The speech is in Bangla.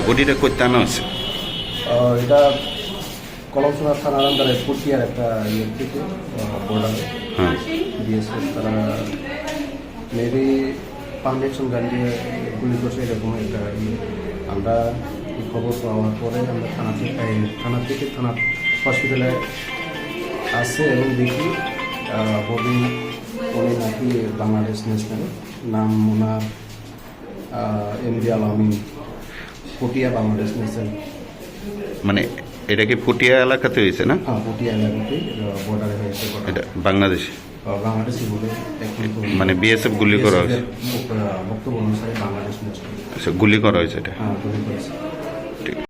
বডিটা করতে আনা হয়েছে? এটা কলমসোনা থানার আন্ডারে পুটিয়ার একটা ইয়ে থেকে বর্ডারে হ্যাঁ। বিএসএফ তারা মেবি পারমিশন গান দিয়ে গুলি করছে এরকম একটা ইয়ে। আমরা এই খবর পাওয়ার পরে আমরা থানা থেকে থানা হসপিটালে আসে এবং দেখি বডি উনি নাকি বাংলাদেশ ন্যাশনাল, নাম ওনার এমডি আলামিন, পটিয়া বাংলাদেশ ন্যাশনাল। মানে এটা কি পুটিয়া এলাকাতে হয়েছে না? হ্যাঁ, পটিয়া এলাকাতে বর্ডারে হয়েছে। এটা বাংলাদেশ, বাংলাদেশি বলে মানে বিএসএফ গুলি করা হয়েছে? বক্তব্য অনুসারে বাংলাদেশ ন্যাশনাল। আচ্ছা, গুলি করা হয়েছে এটা? হ্যাঁ, গুলি করেছে।